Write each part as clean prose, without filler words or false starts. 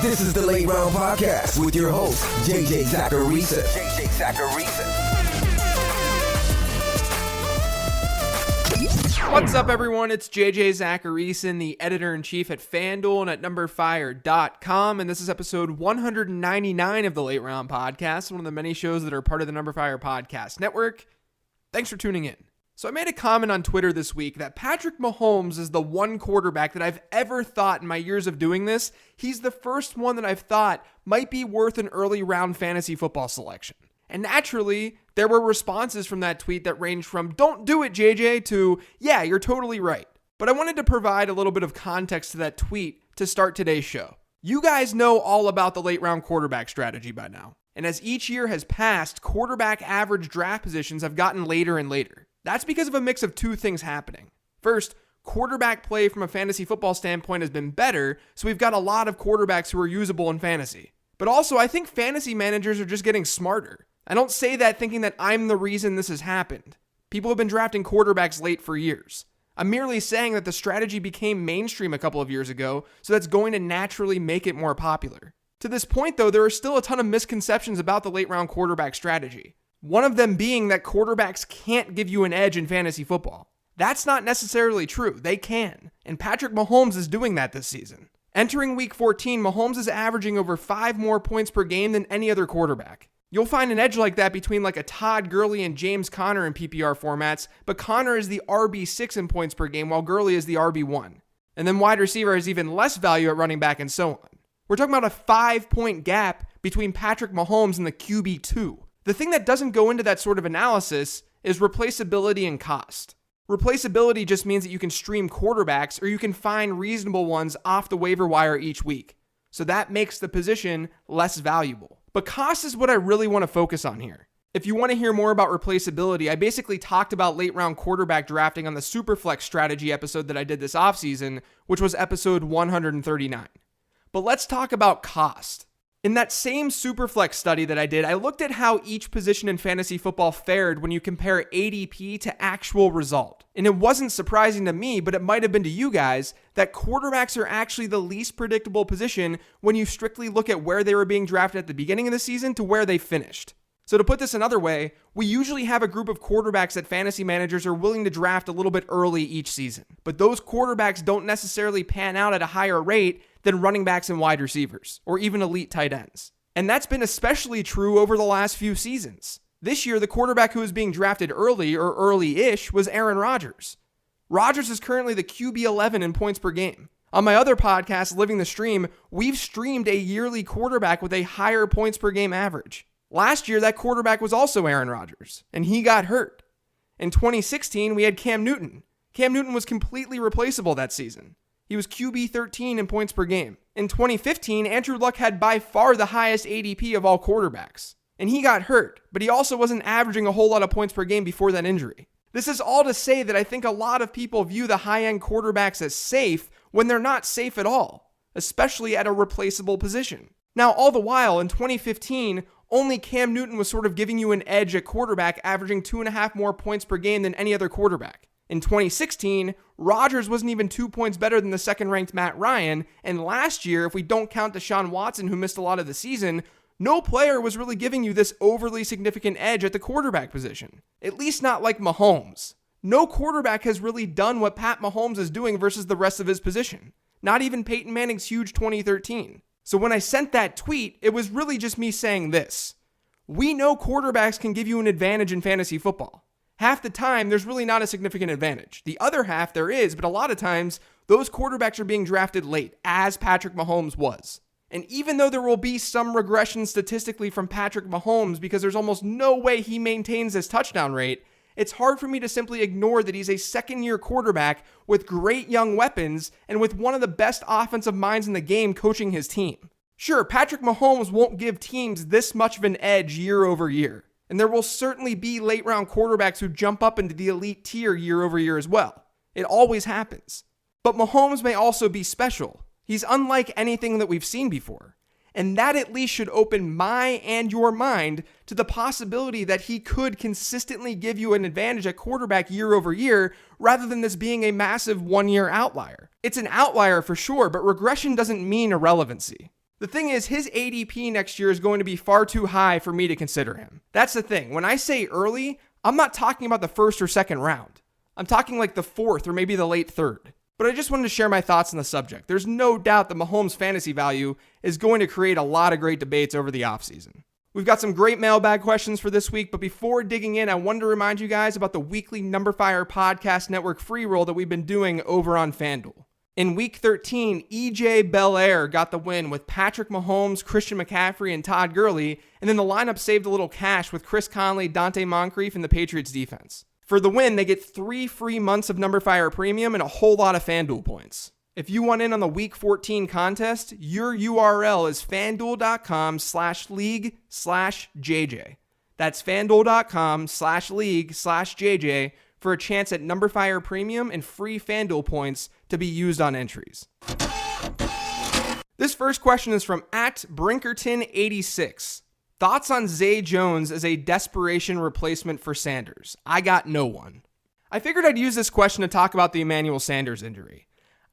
This is the Late Round Podcast with your host, JJ Zacharisa. What's up, everyone? It's JJ Zacharisa, the editor-in-chief at FanDuel and at NumberFire.com, and this is episode 199 of the Late Round Podcast, one of the many shows that are part of the NumberFire Podcast Network. Thanks for tuning in. So I made a comment on Twitter this week that Patrick Mahomes is the one quarterback that I've ever thought in my years of doing this, he's the first one that I've thought might be worth an early round fantasy football selection. And naturally, there were responses from that tweet that ranged from, "Don't do it, JJ," to, "Yeah, you're totally right." But I wanted to provide a little bit of context to that tweet to start today's show. You guys know all about the late round quarterback strategy by now. And as each year has passed, quarterback average draft positions have gotten later and later. That's because of a mix of two things happening. First, quarterback play from a fantasy football standpoint has been better, so we've got a lot of quarterbacks who are usable in fantasy. But also, I think fantasy managers are just getting smarter. I don't say that thinking that I'm the reason this has happened. People have been drafting quarterbacks late for years. I'm merely saying that the strategy became mainstream a couple of years ago, so that's going to naturally make it more popular. To this point, though, there are still a ton of misconceptions about the late round quarterback strategy. One of them being that quarterbacks can't give you an edge in fantasy football. That's not necessarily true. They can. And Patrick Mahomes is doing that this season. Entering week 14, Mahomes is averaging over 5 more points per game than any other quarterback. You'll find an edge like that between like a Todd Gurley and James Conner in PPR formats, but Conner is the RB6 in points per game while Gurley is the RB1. And then wide receiver has even less value at running back and so on. We're talking about a 5-point gap between Patrick Mahomes and the QB2. The thing that doesn't go into that sort of analysis is replaceability and cost. Replaceability just means that you can stream quarterbacks or you can find reasonable ones off the waiver wire each week. So that makes the position less valuable. But cost is what I really want to focus on here. If you want to hear more about replaceability, I basically talked about late round quarterback drafting on the Superflex strategy episode that I did this offseason, which was episode 139. But let's talk about cost. In that same Superflex study that I did, I looked at how each position in fantasy football fared when you compare ADP to actual result. And it wasn't surprising to me, but it might have been to you guys, that quarterbacks are actually the least predictable position when you strictly look at where they were being drafted at the beginning of the season to where they finished. So to put this another way, we usually have a group of quarterbacks that fantasy managers are willing to draft a little bit early each season. But those quarterbacks don't necessarily pan out at a higher rate than running backs and wide receivers, or even elite tight ends. And that's been especially true over the last few seasons. This year, the quarterback who was being drafted early, or early-ish, was Aaron Rodgers. Rodgers is currently the QB11 in points per game. On my other podcast, Living the Stream, we've streamed a yearly quarterback with a higher points per game average. Last year, that quarterback was also Aaron Rodgers, and he got hurt. In 2016, we had Cam Newton. Cam Newton was completely replaceable that season. He was QB13 in points per game. In 2015, Andrew Luck had by far the highest ADP of all quarterbacks. And he got hurt, but he also wasn't averaging a whole lot of points per game before that injury. This is all to say that I think a lot of people view the high-end quarterbacks as safe when they're not safe at all, especially at a replaceable position. Now, all the while, in 2015, only Cam Newton was sort of giving you an edge at quarterback, averaging 2.5 more points per game than any other quarterback. In 2016, Rodgers wasn't even 2 points better than the second-ranked Matt Ryan, and last year, if we don't count Deshaun Watson, who missed a lot of the season, no player was really giving you this overly significant edge at the quarterback position. At least not like Mahomes. No quarterback has really done what Pat Mahomes is doing versus the rest of his position. Not even Peyton Manning's huge 2013. So when I sent that tweet, it was really just me saying this. We know quarterbacks can give you an advantage in fantasy football. Half the time, there's really not a significant advantage. The other half, there is, but a lot of times, those quarterbacks are being drafted late, as Patrick Mahomes was. And even though there will be some regression statistically from Patrick Mahomes because there's almost no way he maintains his touchdown rate, it's hard for me to simply ignore that he's a second-year quarterback with great young weapons and with one of the best offensive minds in the game coaching his team. Sure, Patrick Mahomes won't give teams this much of an edge year over year. And there will certainly be late-round quarterbacks who jump up into the elite tier year over year as well. It always happens. But Mahomes may also be special. He's unlike anything that we've seen before. And that at least should open my and your mind to the possibility that he could consistently give you an advantage at quarterback year over year, rather than this being a massive one-year outlier. It's an outlier for sure, but regression doesn't mean irrelevancy. The thing is, his ADP next year is going to be far too high for me to consider him. That's the thing. When I say early, I'm not talking about the first or second round. I'm talking like the fourth or maybe the late third. But I just wanted to share my thoughts on the subject. There's no doubt that Mahomes' fantasy value is going to create a lot of great debates over the offseason. We've got some great mailbag questions for this week, but before digging in, I wanted to remind you guys about the weekly Number Fire Podcast Network free roll that we've been doing over on FanDuel. In Week 13, EJ Belair got the win with Patrick Mahomes, Christian McCaffrey, and Todd Gurley, and then the lineup saved a little cash with Chris Conley, Dante Moncrief, and the Patriots defense. For the win, they get 3 free months of Number Fire Premium and a whole lot of FanDuel points. If you want in on the Week 14 contest, your URL is fanduel.com/league/JJ. That's fanduel.com/league/JJ for a chance at Number Fire Premium and free FanDuel points to be used on entries. This first question is from @Brinkerton86. Thoughts on Zay Jones as a desperation replacement for Sanders? I got no one. I figured I'd use this question to talk about the Emmanuel Sanders injury.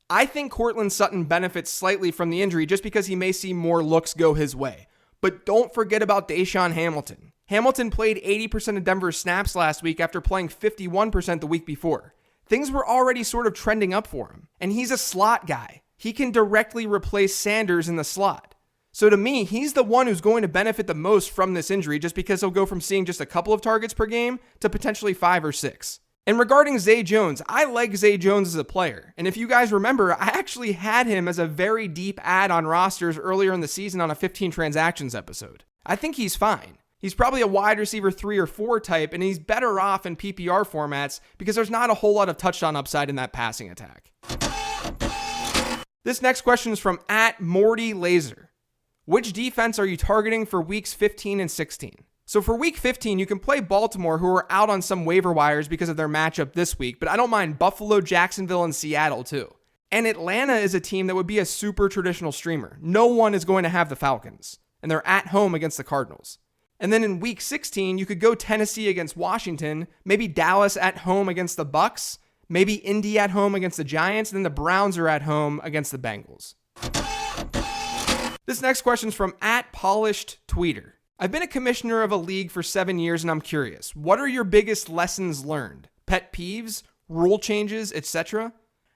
I think Courtland Sutton benefits slightly from the injury just because he may see more looks go his way. But don't forget about Deshaun Hamilton. Hamilton played 80% of Denver's snaps last week after playing 51% the week before. Things were already sort of trending up for him. And he's a slot guy. He can directly replace Sanders in the slot. So to me, he's the one who's going to benefit the most from this injury just because he'll go from seeing just a couple of targets per game to potentially 5 or 6. And regarding Zay Jones, I like Zay Jones as a player. And if you guys remember, I actually had him as a very deep add on rosters earlier in the season on a 15 transactions episode. I think he's fine. He's probably a wide receiver 3 or 4 type, and he's better off in PPR formats because there's not a whole lot of touchdown upside in that passing attack. This next question is from @MortyLaser. Which defense are you targeting for weeks 15 and 16? So for week 15, you can play Baltimore, who are out on some waiver wires because of their matchup this week, but I don't mind Buffalo, Jacksonville, and Seattle too. And Atlanta is a team that would be a super traditional streamer. No one is going to have the Falcons, and they're at home against the Cardinals. And then in week 16, you could go Tennessee against Washington, maybe Dallas at home against the Bucks, maybe Indy at home against the Giants, and then the Browns are at home against the Bengals. This next question is from @PolishedTweeter. I've been a commissioner of a league for 7 years and I'm curious. What are your biggest lessons learned? Pet peeves, rule changes, etc.?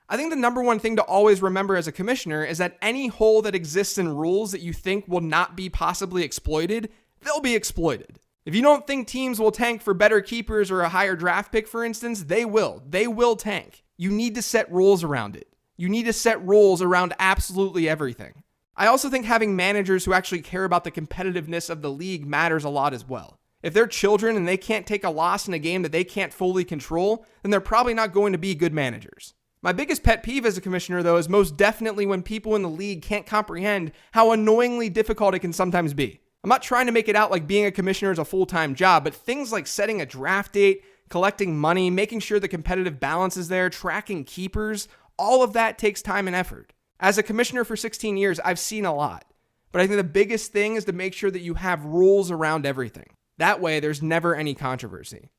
I think the number one thing to always remember as a commissioner is that any hole that exists in rules that you think will not be possibly exploited, they'll be exploited. If you don't think teams will tank for better keepers or a higher draft pick, for instance, they will. They will tank. You need to set rules around it. You need to set rules around absolutely everything. I also think having managers who actually care about the competitiveness of the league matters a lot as well. If they're children and they can't take a loss in a game that they can't fully control, then they're probably not going to be good managers. My biggest pet peeve as a commissioner, though, is most definitely when people in the league can't comprehend how annoyingly difficult it can sometimes be. I'm not trying to make it out like being a commissioner is a full-time job, but things like setting a draft date, collecting money, making sure the competitive balance is there, tracking keepers, all of that takes time and effort. As a commissioner for 16 years, I've seen a lot, but I think the biggest thing is to make sure that you have rules around everything. That way, there's never any controversy.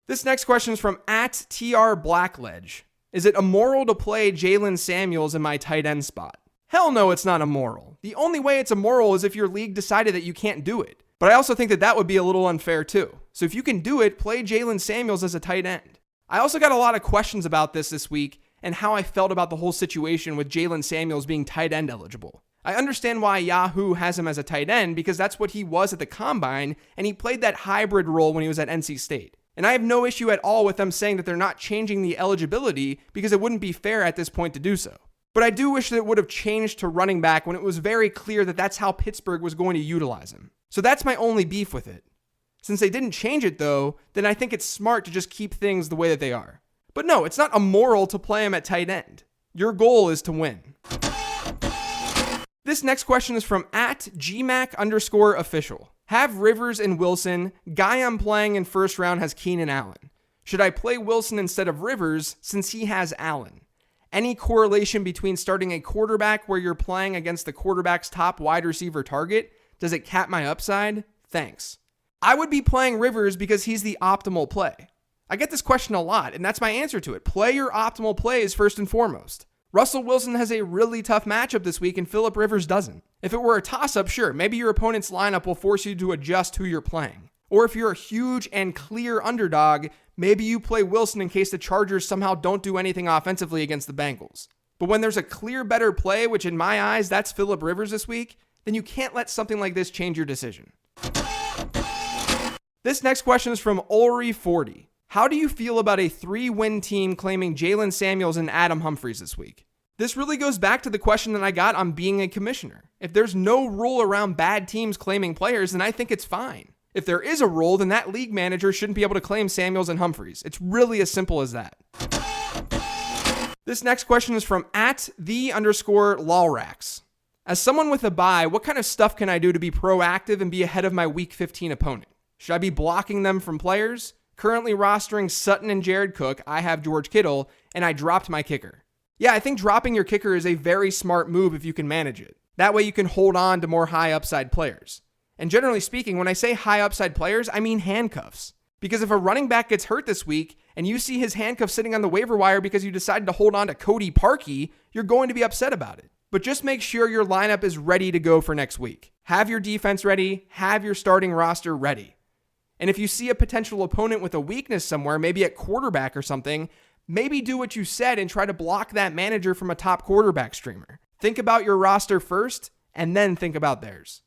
This next question is from @TRBlackledge. Is it immoral to play Jalen Samuels in my tight end spot? Hell no, it's not immoral. The only way it's immoral is if your league decided that you can't do it. But I also think that would be a little unfair too. So if you can do it, play Jalen Samuels as a tight end. I also got a lot of questions about this week and how I felt about the whole situation with Jalen Samuels being tight end eligible. I understand why Yahoo has him as a tight end because that's what he was at the combine, and he played that hybrid role when he was at NC State. And I have no issue at all with them saying that they're not changing the eligibility because it wouldn't be fair at this point to do so. But I do wish that it would have changed to running back when it was very clear that that's how Pittsburgh was going to utilize him. So that's my only beef with it. Since they didn't change it though, then I think it's smart to just keep things the way that they are. But no, it's not immoral to play him at tight end. Your goal is to win. This next question is from @GMAC_official. Have Rivers and Wilson. Guy I'm playing in first round has Keenan Allen. Should I play Wilson instead of Rivers since he has Allen? Any correlation between starting a quarterback where you're playing against the quarterback's top wide receiver target? Does it cap my upside? Thanks. I would be playing Rivers because he's the optimal play. I get this question a lot, and that's my answer to it. Play your optimal plays first and foremost. Russell Wilson has a really tough matchup this week and Phillip Rivers doesn't. If it were a toss-up, sure, maybe your opponent's lineup will force you to adjust who you're playing. Or if you're a huge and clear underdog, maybe you play Wilson in case the Chargers somehow don't do anything offensively against the Bengals. But when there's a clear better play, which in my eyes, that's Phillip Rivers this week, then you can't let something like this change your decision. This next question is from Ulri40. How do you feel about a 3-win team claiming Jalen Samuels and Adam Humphries this week? This really goes back to the question that I got on being a commissioner. If there's no rule around bad teams claiming players, then I think it's fine. If there is a rule, then that league manager shouldn't be able to claim Samuels and Humphries. It's really as simple as that. This next question is from @the_Lawrax. As someone with a bye, what kind of stuff can I do to be proactive and be ahead of my week 15 opponent? Should I be blocking them from players? Currently rostering Sutton and Jared Cook, I have George Kittle, and I dropped my kicker. Yeah, I think dropping your kicker is a very smart move if you can manage it. That way you can hold on to more high upside players. And generally speaking, when I say high upside players, I mean handcuffs. Because if a running back gets hurt this week and you see his handcuff sitting on the waiver wire because you decided to hold on to Cody Parkey, you're going to be upset about it. But just make sure your lineup is ready to go for next week. Have your defense ready, have your starting roster ready. And if you see a potential opponent with a weakness somewhere, maybe at quarterback or something, maybe do what you said and try to block that manager from a top quarterback streamer. Think about your roster first, and then think about theirs.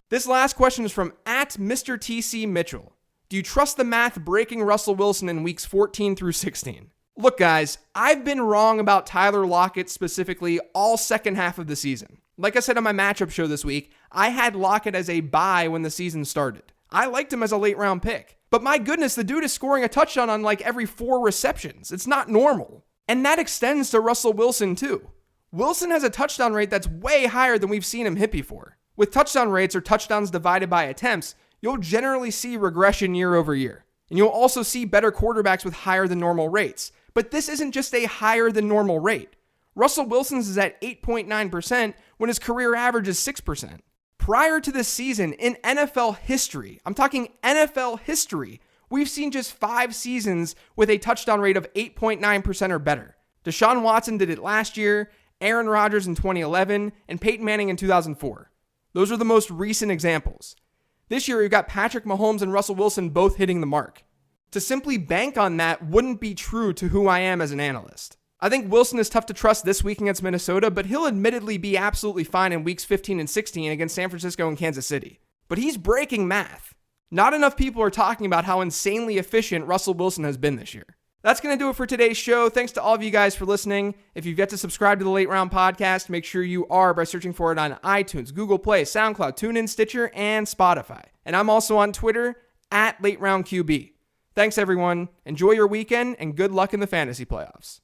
This last question is from @MrTC Mitchell. Do you trust the math breaking Russell Wilson in weeks 14 through 16? Look, guys, I've been wrong about Tyler Lockett specifically all second half of the season. Like I said on my matchup show this week, I had Lockett as a buy when the season started. I liked him as a late round pick. But my goodness, the dude is scoring a touchdown on like every 4 receptions. It's not normal. And that extends to Russell Wilson too. Wilson has a touchdown rate that's way higher than we've seen him hit before. With touchdown rates or touchdowns divided by attempts, you'll generally see regression year over year. And you'll also see better quarterbacks with higher than normal rates. But this isn't just a higher than normal rate. Russell Wilson's is at 8.9% when his career average is 6%. Prior to this season, in NFL history, I'm talking NFL history, we've seen just 5 seasons with a touchdown rate of 8.9% or better. Deshaun Watson did it last year, Aaron Rodgers in 2011, and Peyton Manning in 2004. Those are the most recent examples. This year, we've got Patrick Mahomes and Russell Wilson both hitting the mark. To simply bank on that wouldn't be true to who I am as an analyst. I think Wilson is tough to trust this week against Minnesota, but he'll admittedly be absolutely fine in weeks 15 and 16 against San Francisco and Kansas City. But he's breaking math. Not enough people are talking about how insanely efficient Russell Wilson has been this year. That's going to do it for today's show. Thanks to all of you guys for listening. If you've yet to subscribe to the Late Round Podcast, make sure you are by searching for it on iTunes, Google Play, SoundCloud, TuneIn, Stitcher, and Spotify. And I'm also on Twitter @LateRoundQB. Thanks, everyone. Enjoy your weekend, and good luck in the fantasy playoffs.